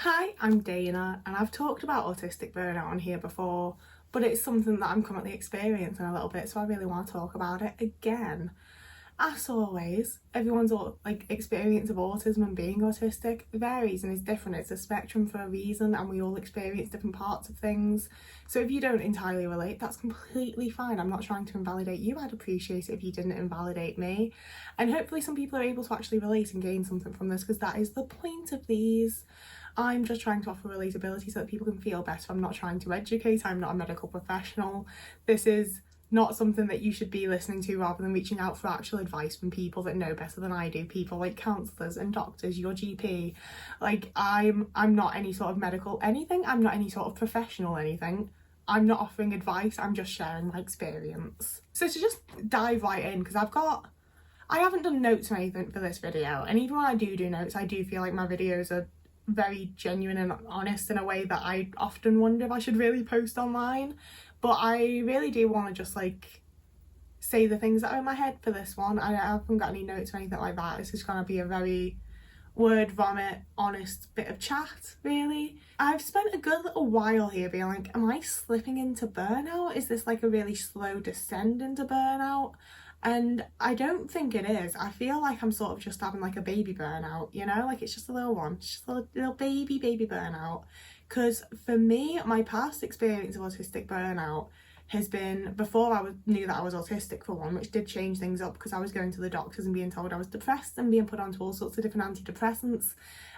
Hi, I'm Dana, and I've talked about autistic burnout on here before, but it's something that I'm currently experiencing a little bit, so I really want to talk about it again. As always, everyone's experience of autism and being autistic varies and is different. It's a spectrum for a reason, and we all experience different parts of things. So if you don't entirely relate, that's completely fine. I'm not trying to invalidate you. I'd appreciate it if you didn't invalidate me. And hopefully some people are able to actually relate and gain something from this, because that is the point of these. I'm just trying to offer relatability so that people can feel better. I'm not trying to educate. I'm not a medical professional. This is not something that you should be listening to rather than reaching out for actual advice from people that know better than I do, people like counsellors and doctors, your GP. I'm not any sort of medical anything. I'm not any sort of professional anything. I'm not offering advice. I'm just sharing my experience. So to just dive right in, because I haven't done notes or anything for this video, and even when I do notes, I do feel like my videos are very genuine and honest in a way that I often wonder if I should really post online. But I really do want to just say the things that are in my head for this one. I haven't got any notes or anything like that. It's just gonna be a very word vomit, honest bit of chat, really. I've spent a good little while here being like, am I slipping into burnout? Is this like a really slow descent into burnout? And I don't think it is. I feel like I'm sort of just having like a baby burnout, you know? Like it's just a little one, just a little baby burnout. Because for me, my past experience of autistic burnout has been before knew that I was autistic, for one, which did change things up because I was going to the doctors and being told I was depressed and being put onto all sorts of different antidepressants.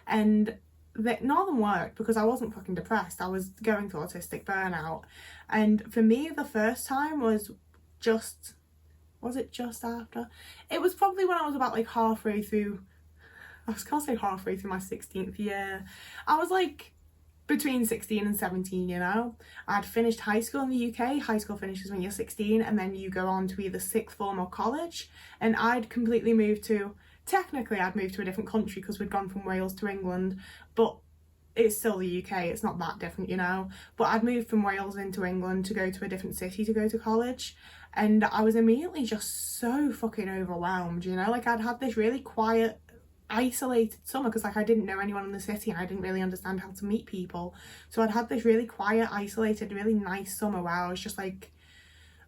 And that none of them worked because I wasn't fucking depressed. I was going through autistic burnout. And for me, the first time was just after? It was probably when I was about like halfway through my 16th year. I was like between 16 and 17, you know. I'd finished high school in the UK. High school finishes when you're 16 and then you go on to either sixth form or college. And I'd completely moved to a different country because we'd gone from Wales to England, but it's still the UK, it's not that different, you know. But I'd moved from Wales into England to go to a different city to go to college. And I was immediately just so fucking overwhelmed, you know. Like I'd had this really quiet, isolated summer because I didn't know anyone in the city and I didn't really understand how to meet people. So I'd had this really quiet, isolated, really nice summer where I was just like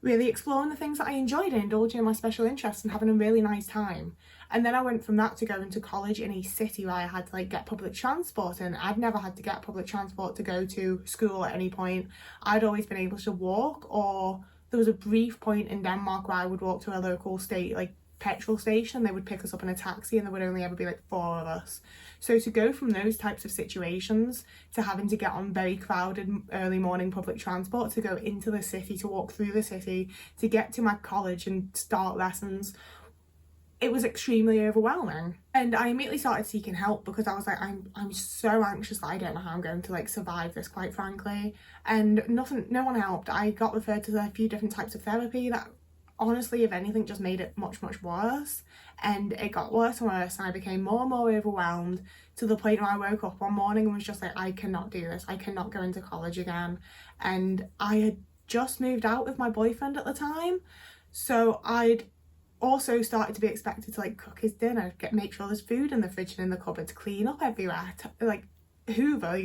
really exploring the things that I enjoyed and indulging in my special interests and having a really nice time. And then I went from that to going to college in a city where I had to get public transport in. I'd never had to get public transport to go to school at any point. I'd always been able to walk, or there was a brief point in Denmark where I would walk to a local petrol station. They would pick us up in a taxi and there would only ever be 4 of us. So to go from those types of situations to having to get on very crowded early morning public transport to go into the city, to walk through the city, to get to my college and start lessons, it was extremely overwhelming. And I immediately started seeking help because I was like, I'm so anxious that I don't know how I'm going to survive this, quite frankly. And no one helped. I got referred to a few different types of therapy that honestly, if anything, just made it much worse. And it got worse and worse, and I became more and more overwhelmed to the point where I woke up one morning and was just like, I cannot do this. I cannot go into college again. And I had just moved out with my boyfriend at the time, so I'd also started to be expected to cook his dinner, make sure there's food in the fridge and in the cupboards, clean up everywhere, hoover,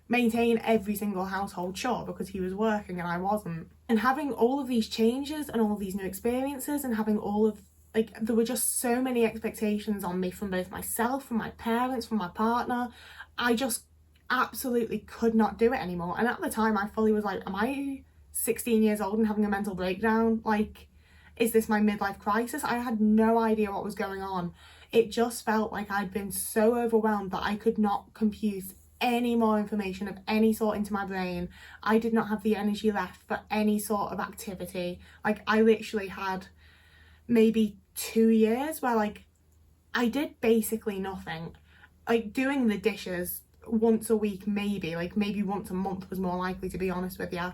maintain every single household chore because he was working and I wasn't. And having all of these changes and all of these new experiences and having all of there were just so many expectations on me from both myself, from my parents, from my partner. I just absolutely could not do it anymore. And at the time I fully was like, am I 16 years old and having a mental breakdown? Is this my midlife crisis? I had no idea what was going on. It just felt like I'd been so overwhelmed that I could not compute any more information of any sort into my brain. I did not have the energy left for any sort of activity. I literally had maybe 2 years where I did basically nothing. Doing the dishes once a week, maybe once a month was more likely, to be honest with you.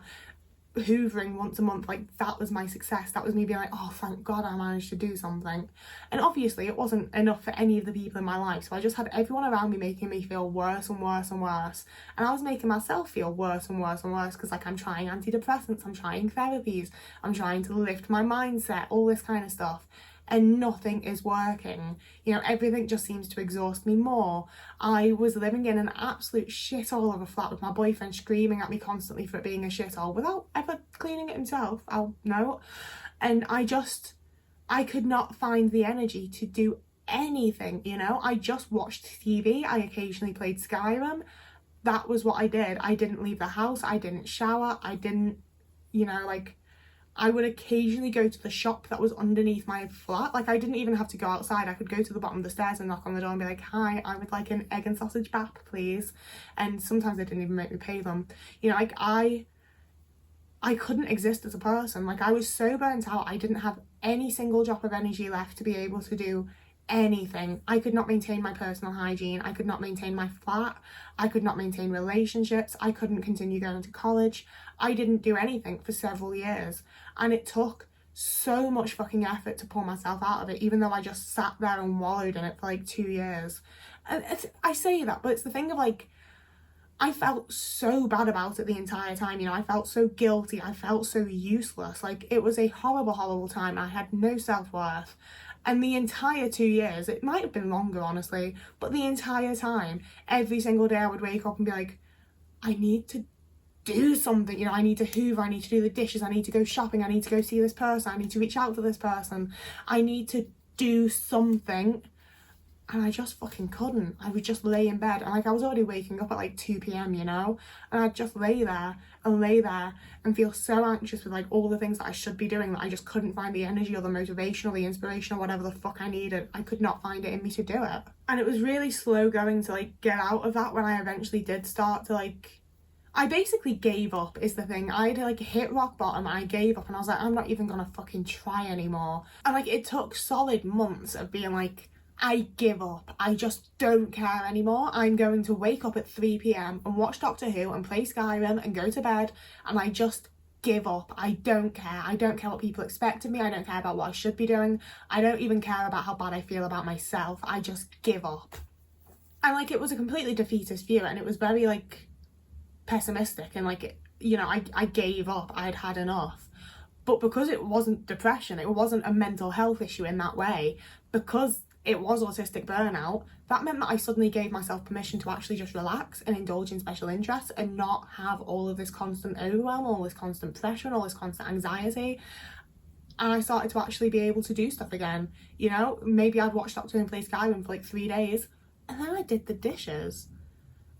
Hoovering once a month, that was my success. That was me being like, oh, thank God I managed to do something. And obviously it wasn't enough for any of the people in my life, so I just had everyone around me making me feel worse and worse and worse, and I was making myself feel worse and worse and worse because I'm trying antidepressants, I'm trying therapies, I'm trying to lift my mindset, all this kind of stuff. and nothing is working. You know, everything just seems to exhaust me more. I was living in an absolute shithole of a flat with my boyfriend screaming at me constantly for it being a shithole without ever cleaning it himself, I'll know. And I could not find the energy to do anything, you know. I just watched TV, I occasionally played Skyrim. That was what I did. I didn't leave the house, I didn't shower, I didn't, you know, like, I would occasionally go to the shop that was underneath my flat. Like, I didn't even have to go outside. I could go to the bottom of the stairs and knock on the door and be like, hi, I would like an egg and sausage bap, please. And sometimes they didn't even make me pay them. You know, like, I couldn't exist as a person. Like, I was so burnt out, I didn't have any single drop of energy left to be able to do anything. I could not maintain my personal hygiene, I could not maintain my flat, I could not maintain relationships, I couldn't continue going to college. I didn't do anything for several years, and it took so much fucking effort to pull myself out of it, even though I just sat there and wallowed in it for like 2 years. And I say that, but it's the thing of like, I felt so bad about it the entire time, you know. I felt so guilty, I felt so useless. Like, it was a horrible time. I had no self-worth. And the entire 2 years, it might have been longer honestly, but the entire time, every single day I would wake up and be like, I need to do something, you know. I need to hoover, I need to do the dishes, I need to go shopping, I need to go see this person, I need to reach out to this person, I need to do something. And I just fucking couldn't. I would just lay in bed, and like, I was already waking up at like 2 p.m, you know, and I'd just lay there and feel so anxious with like all the things that I should be doing, that I just couldn't find the energy or the motivation or the inspiration or whatever the fuck I needed. I could not find it in me to do it. And it was really slow going to like get out of that when I eventually did start to like, I basically gave up is the thing. I'd like hit rock bottom, I gave up, and I was like, I'm not even gonna fucking try anymore. And like, it took solid months of being like, I give up, I just don't care anymore. I'm going to wake up at 3 p.m. and watch Doctor Who and play Skyrim and go to bed, and I just give up. I don't care. I don't care what people expect of me. I don't care about what I should be doing. I don't even care about how bad I feel about myself. I just give up. And like, it was a completely defeatist view, and it was very like pessimistic, and like, you know, I gave up. I'd had enough. But because it wasn't depression, it wasn't a mental health issue in that way, because it was autistic burnout, that meant that I suddenly gave myself permission to actually just relax and indulge in special interests and not have all of this constant overwhelm, all this constant pressure and all this constant anxiety. And I started to actually be able to do stuff again. You know, maybe I'd watch Doctor Who and play Skyrim for like 3 days, and then I did the dishes.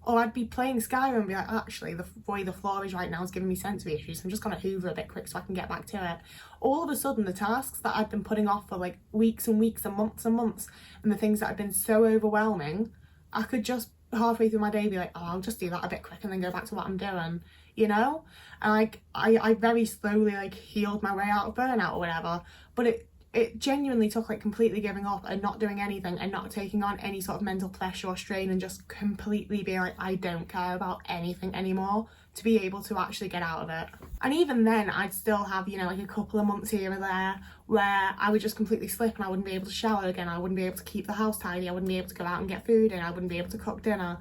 Or I'd be playing Skyrim and be like, actually, the way the floor is right now is giving me sensory issues, so I'm just going to hoover a bit quick so I can get back to it. All of a sudden, the tasks that I'd been putting off for like weeks and weeks and months, and the things that had been so overwhelming, I could just halfway through my day be like, oh, I'll just do that a bit quick and then go back to what I'm doing, you know? And like, I very slowly like healed my way out of burnout or whatever, but it genuinely took like completely giving up and not doing anything and not taking on any sort of mental pressure or strain, and just completely being like, I don't care about anything anymore, to be able to actually get out of it. And even then, I'd still have, you know, like a couple of months here and there where I would just completely slip and I wouldn't be able to shower again, I wouldn't be able to keep the house tidy, I wouldn't be able to go out and get food in, I wouldn't be able to cook dinner.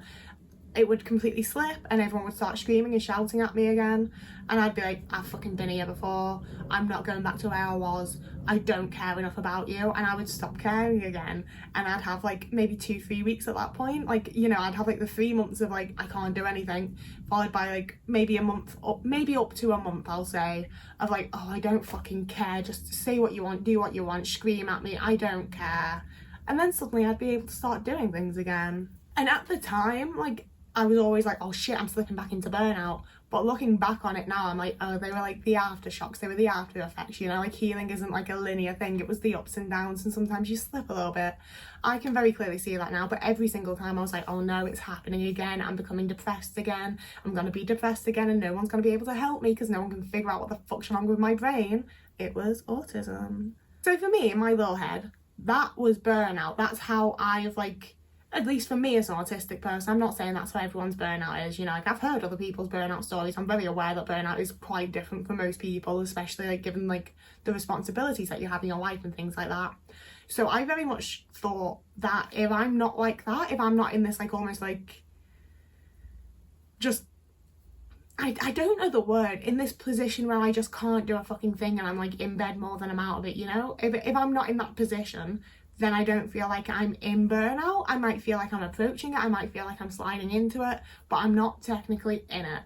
It would completely slip and everyone would start screaming and shouting at me again, and I'd be like, I've fucking been here before, I'm not going back to where I was, I don't care enough about you. And I would stop caring again, and I'd have like maybe 2-3 weeks at that point, like, you know, I'd have like the 3 months of like, I can't do anything, followed by like maybe a month, or maybe up to a month, I'll say, of like, oh, I don't fucking care, just say what you want, do what you want, scream at me, I don't care. And then suddenly I'd be able to start doing things again. And at the time, like, I was always like, oh shit, I'm slipping back into burnout. But looking back on it now, I'm like, oh, they were like the aftershocks, they were the after effects, you know, like healing isn't like a linear thing, it was the ups and downs, and sometimes you slip a little bit. I can very clearly see that now, but every single time I was like, oh no, it's happening again, I'm becoming depressed again, I'm gonna be depressed again, and no one's gonna be able to help me because no one can figure out what the fuck's wrong with my brain. It was autism. So for me, in my little head, that was burnout. That's how I've like, at least for me as an autistic person, I'm not saying that's how everyone's burnout is, you know, like I've heard other people's burnout stories. I'm very aware that burnout is quite different for most people, especially like given like the responsibilities that you have in your life and things like that. So I very much thought that if I'm not like that, if I'm not in this like almost like just I don't know the word, in this position where I just can't do a fucking thing and I'm like in bed more than I'm out of it, you know? If I'm not in that position, then I don't feel like I'm in burnout. I might feel like I'm approaching it, I might feel like I'm sliding into it, but I'm not technically in it.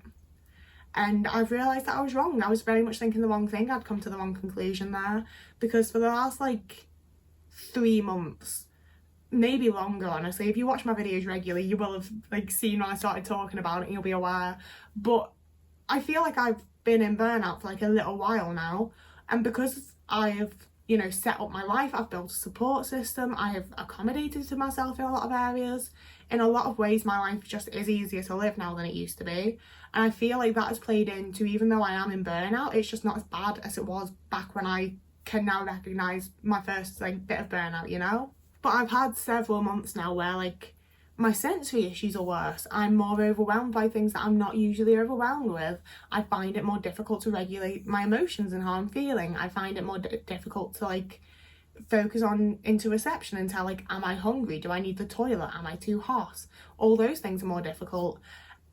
And I've realised that I was wrong. I was very much thinking the wrong thing. I'd come to the wrong conclusion there, because for the last like 3 months, maybe longer honestly, if you watch my videos regularly, you will have like seen when I started talking about it and you'll be aware, but I feel like I've been in burnout for like a little while now, and because I've, you know, set up my life, I've built a support system, I have accommodated to myself in a lot of areas. In a lot of ways, my life just is easier to live now than it used to be. And I feel like that has played into, even though I am in burnout, it's just not as bad as it was back when I can now recognise my first like bit of burnout, you know? But I've had several months now where like my sensory issues are worse. I'm more overwhelmed by things that I'm not usually overwhelmed with. I find it more difficult to regulate my emotions and how I'm feeling. I find it more difficult to like focus on interoception and tell like, am I hungry? Do I need the toilet? Am I too hot? All those things are more difficult.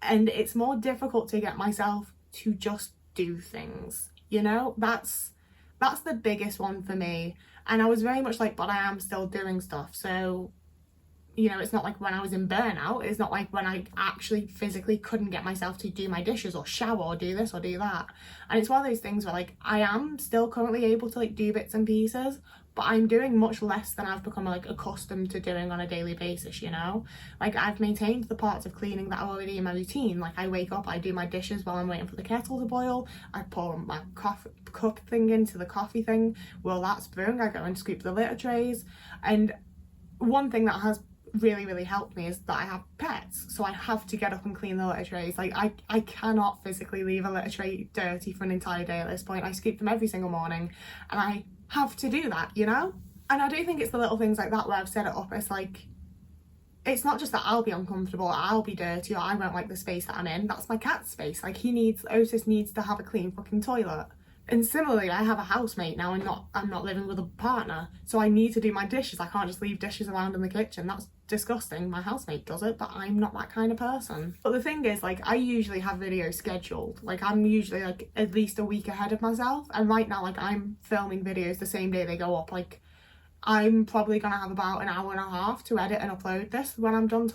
And it's more difficult to get myself to just do things, you know? That's the biggest one for me. And I was very much like, but I am still doing stuff. So, you know, it's not like when I was in burnout, it's not like when I actually physically couldn't get myself to do my dishes or shower or do this or do that. And it's one of those things where like I am still currently able to like do bits and pieces, but I'm doing much less than I've become like accustomed to doing on a daily basis, you know? Like I've maintained the parts of cleaning that are already in my routine. Like I wake up, I do my dishes while I'm waiting for the kettle to boil, I pour my cup thing into the coffee thing. While that's brewing, I go and scoop the litter trays. And one thing that has really helped me is that I have pets, so I have to get up and clean the litter trays. Like I cannot physically leave a litter tray dirty for an entire day at this point. I scoop them every single morning and I have to do that, you know? And I do think it's the little things like that where I've set it up as like, it's not just that I'll be uncomfortable, I'll be dirty, or I won't like the space that I'm in. That's my cat's space. Like Otis needs to have a clean fucking toilet. And similarly, I have a housemate now, and I'm not living with a partner, so I need to do my dishes. I can't just leave dishes around in the kitchen. That's disgusting. My housemate does it, but I'm not that kind of person. But the thing is, like, I usually have videos scheduled. Like, I'm usually like at least a week ahead of myself, and right now, like, I'm filming videos the same day they go up. Like, I'm probably gonna have about an hour and a half to edit and upload this when I'm done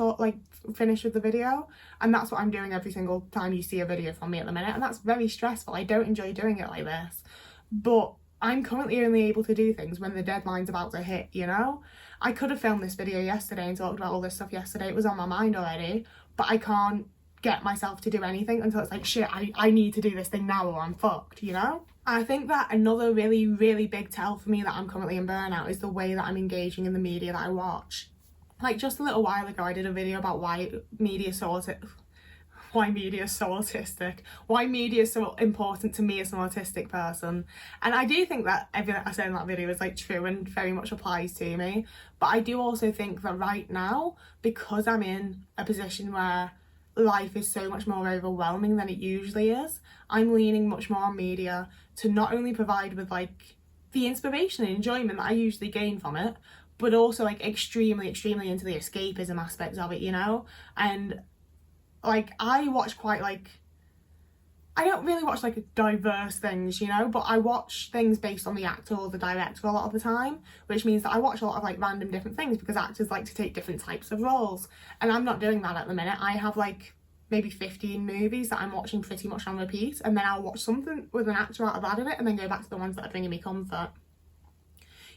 finished with the video, and that's what I'm doing every single time you see a video from me at the minute, and that's very stressful. I don't enjoy doing it like this, but I'm currently only able to do things when the deadline's about to hit, you know? I could have filmed this video yesterday and talked about all this stuff yesterday, it was on my mind already, but I can't get myself to do anything until it's like, shit, I need to do this thing now or I'm fucked, you know? I think that another really big tell for me that I'm currently in burnout is the way that I'm engaging in the media that I watch. Like just a little while ago I did a video about why media is so autistic, why media is so important to me as an autistic person. And I do think that everything I said in that video is like true and very much applies to me, but I do also think that right now, because I'm in a position where life is so much more overwhelming than it usually is, I'm leaning much more on media to not only provide with like the inspiration and enjoyment that I usually gain from it, but also like extremely into the escapism aspects of it, you know? And like I watch quite like, I don't really watch like diverse things, you know, but I watch things based on the actor or the director a lot of the time, which means that I watch a lot of like random different things because actors like to take different types of roles, and I'm not doing that at the minute. I have like maybe 15 movies that I'm watching pretty much on repeat, and then I'll watch something with an actor out of that in it and then go back to the ones that are bringing me comfort.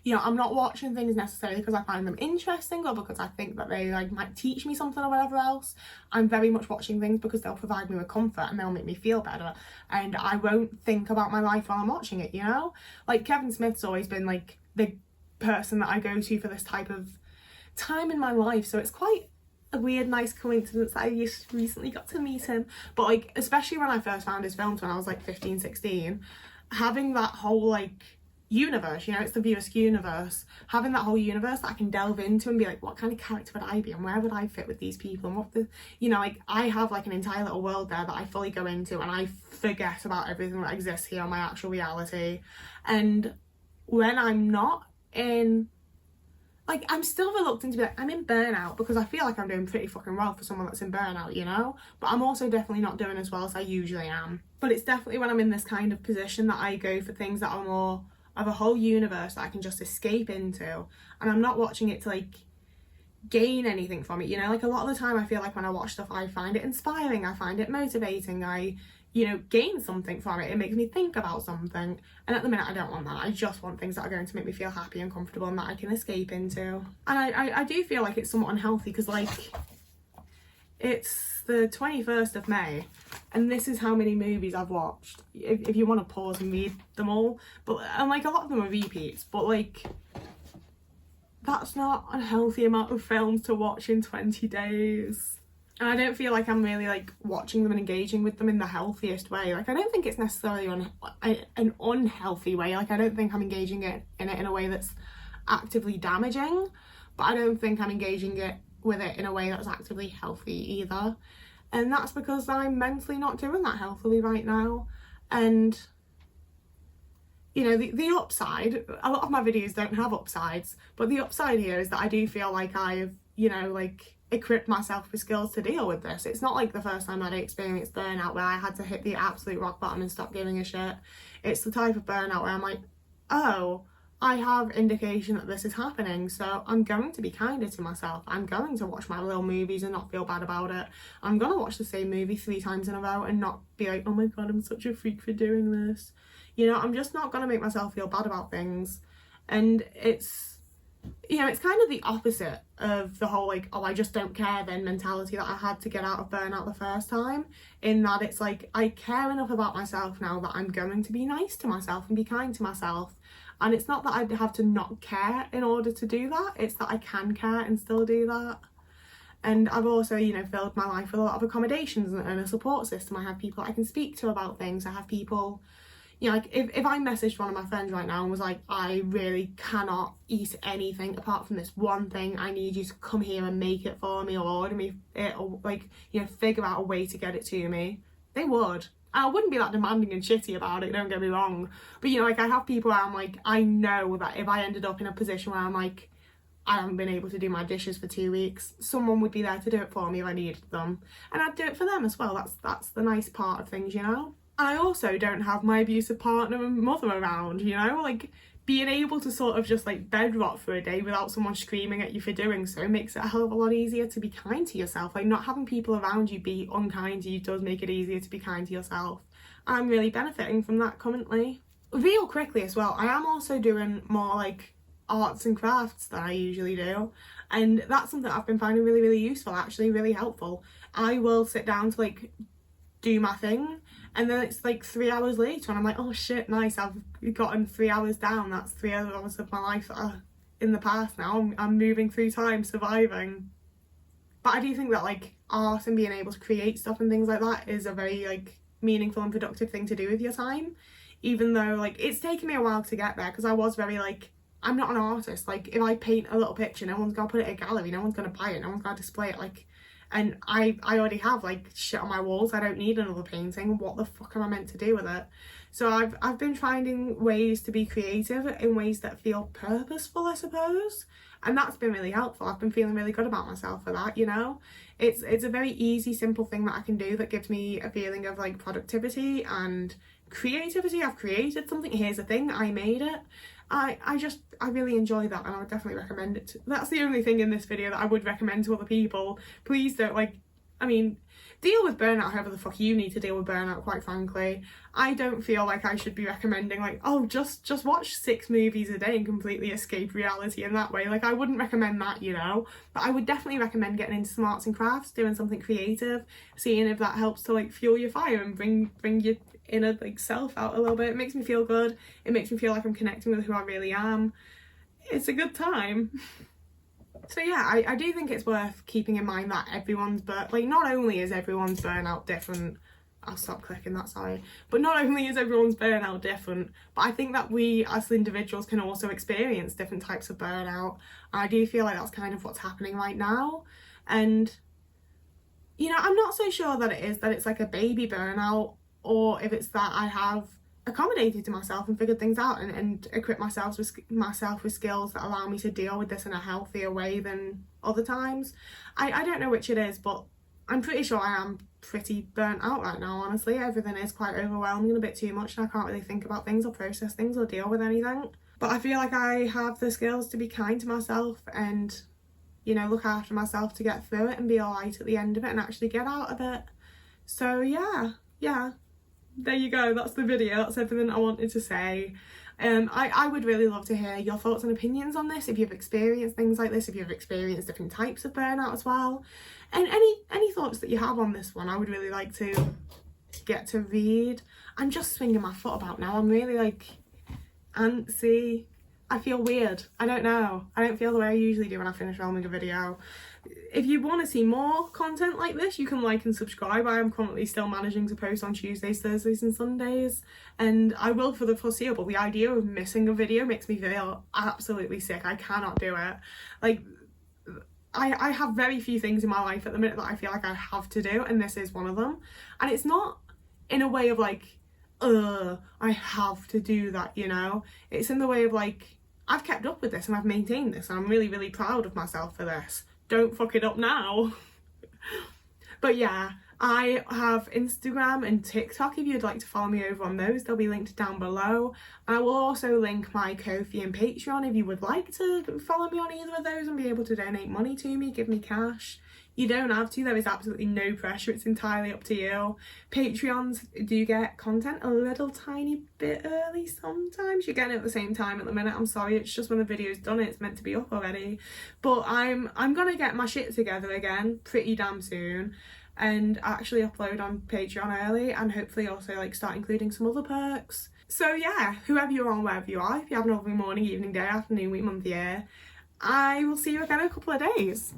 You know, I'm not watching things necessarily because I find them interesting or because I think that they like might teach me something or whatever else. I'm very much watching things because they'll provide me with comfort and they'll make me feel better, and I won't think about my life while I'm watching it, you know? Like Kevin Smith's always been like the person that I go to for this type of time in my life, so it's quite a weird nice coincidence that I just recently got to meet him. But like especially when I first found his films when I was like 15-16, having that whole like universe, you know, it's the View Askew universe, having that whole universe that I can delve into and be like, what kind of character would I be and where would I fit with these people, and what the, you know, like I have like an entire little world there that I fully go into and I forget about everything that exists here on my actual reality. And when I'm not in like, I'm still reluctant to be like, I'm in burnout, because I feel like I'm doing pretty fucking well for someone that's in burnout, you know? But I'm also definitely not doing as well as I usually am. But it's definitely when I'm in this kind of position that I go for things that are more of a whole universe that I can just escape into. And I'm not watching it to, like, gain anything from it, you know? Like, a lot of the time I feel like when I watch stuff, I find it inspiring, I find it motivating, I, you know, gain something from it. It makes me think about something. And at the minute, I don't want that. I just want things that are going to make me feel happy and comfortable and that I can escape into. And I do feel like it's somewhat unhealthy, because, like, it's the 21st of May and this is how many movies I've watched. If you want to pause and read them all. And, like, a lot of them are repeats, but, like, that's not a healthy amount of films to watch in 20 days. And I don't feel like I'm really, like, watching them and engaging with them in the healthiest way. Like, I don't think it's necessarily an unhealthy way. Like, I don't think I'm engaging in it in a way that's actively damaging, but I don't think I'm engaging with it in a way that's actively healthy either. And that's because I'm mentally not doing that healthily right now. And, you know, the upside, a lot of my videos don't have upsides, but the upside here is that I do feel like I've, you know, like, equipped myself with skills to deal with this. It's not like the first time I'd experienced burnout where I had to hit the absolute rock bottom and stop giving a shit. It's the type of burnout where I'm like, oh, I have indication that this is happening, so I'm going to be kinder to myself. I'm going to watch my little movies and not feel bad about it. I'm going to watch the same movie 3 times in a row and not be like, oh my god, I'm such a freak for doing this. You know, I'm just not going to make myself feel bad about things. And it's, you know, it's kind of the opposite of the whole, like, oh, I just don't care then mentality that I had to get out of burnout the first time, in that it's like, I care enough about myself now that I'm going to be nice to myself and be kind to myself. And it's not that I'd have to not care in order to do that, it's that I can care and still do that. And I've also, you know, filled my life with a lot of accommodations and a support system. I have people I can speak to about things. I have people, you know, like, if I messaged one of my friends right now and was like, I really cannot eat anything apart from this one thing, I need you to come here and make it for me, or order me it, or, like, you know, figure out a way to get it to me, they would. I wouldn't be that demanding and shitty about it, don't get me wrong. But, you know, like, I have people where I'm like, I know that if I ended up in a position where I'm like, I haven't been able to do my dishes for 2 weeks, someone would be there to do it for me if I needed them. And I'd do it for them as well. That's the nice part of things, you know? I also don't have my abusive partner and mother around, you know? Like, being able to sort of just, like, bed rot for a day without someone screaming at you for doing so makes it a hell of a lot easier to be kind to yourself. Like, not having people around you be unkind to you does make it easier to be kind to yourself. I'm really benefiting from that currently. Real quickly as well, I am also doing more, like, arts and crafts than I usually do. And that's something I've been finding really, really useful, actually, really helpful. I will sit down to, like, do my thing, and then it's like 3 hours later and I'm like, oh shit, nice, I've gotten 3 hours down. That's 3 hours of my life that are in the past now. I'm moving through time, surviving. But I do think that, like, art and being able to create stuff and things like that is a very, like, meaningful and productive thing to do with your time, even though, like, it's taken me a while to get there, because I was very, like, I'm not an artist. Like, if I paint a little picture, no one's gonna put it in a gallery, no one's gonna buy it, no one's gonna display it, like. And I already have, like, shit on my walls. I don't need another painting. What the fuck am I meant to do with it? So I've been finding ways to be creative in ways that feel purposeful, I suppose. And that's been really helpful. I've been feeling really good about myself for that, you know? It's a very easy, simple thing that I can do that gives me a feeling of, like, productivity and creativity. I've created something. Here's a thing. I made it. I really enjoy that, and I would definitely recommend it. That's the only thing in this video that I would recommend to other people. Please don't, like, I mean, deal with burnout however the fuck you need to deal with burnout, quite frankly. I don't feel like I should be recommending, like, oh, just watch 6 movies a day and completely escape reality in that way. Like, I wouldn't recommend that, you know? But I would definitely recommend getting into some arts and crafts, doing something creative, seeing if that helps to, like, fuel your fire and bring your inner, like, self out a little bit. It makes me feel good. It makes me feel like I'm connecting with who I really am. It's a good time. So yeah, I do think it's worth keeping in mind that not only is everyone's burnout different, I'll stop clicking that, sorry, but not only is everyone's burnout different, but I think that we as individuals can also experience different types of burnout. I do feel like that's kind of what's happening right now. And, you know, I'm not so sure that it's like a baby burnout, or if it's that I have accommodated to myself and figured things out and equipped myself with skills that allow me to deal with this in a healthier way than other times. I don't know which it is, but I'm pretty sure I am pretty burnt out right now, honestly. Everything is quite overwhelming and a bit too much, and I can't really think about things or process things or deal with anything. But I feel like I have the skills to be kind to myself and, you know, look after myself to get through it and be alright at the end of it and actually get out of it. So yeah, there you go, that's the video, that's everything I wanted to say. I would really love to hear your thoughts and opinions on this, if you've experienced things like this, if you've experienced different types of burnout as well, and any thoughts that you have on this one. I would really like to get to read. I'm just swinging my foot about now, I'm really like antsy. I feel weird, I don't know, I don't feel the way I usually do when I finish filming a video. If you want to see more content like this, you can like and subscribe. I am currently still managing to post on Tuesdays, Thursdays and Sundays, and I will for the foreseeable. The idea of missing a video makes me feel absolutely sick. I cannot do it. Like, I have very few things in my life at the minute that I feel like I have to do, and this is one of them. And it's not in a way of like, I have to do that, you know? It's in the way of like, I've kept up with this and I've maintained this, and I'm really, really proud of myself for this. Don't fuck it up now. But yeah, I have Instagram and TikTok if you'd like to follow me over on those. They'll be linked down below. I will also link my Ko-fi and Patreon if you would like to follow me on either of those and be able to donate money to me, give me cash. You don't have to, there is absolutely no pressure, it's entirely up to you. Patreons do get content a little tiny bit early sometimes. You're getting it at the same time at the minute, I'm sorry, it's just when the video's done, it's meant to be up already. But I'm gonna get my shit together again pretty damn soon and actually upload on Patreon early, and hopefully also like start including some other perks. So yeah, whoever you're on, wherever you are, if you have an lovely morning, evening, day, afternoon, week, month, year, I will see you again in a couple of days.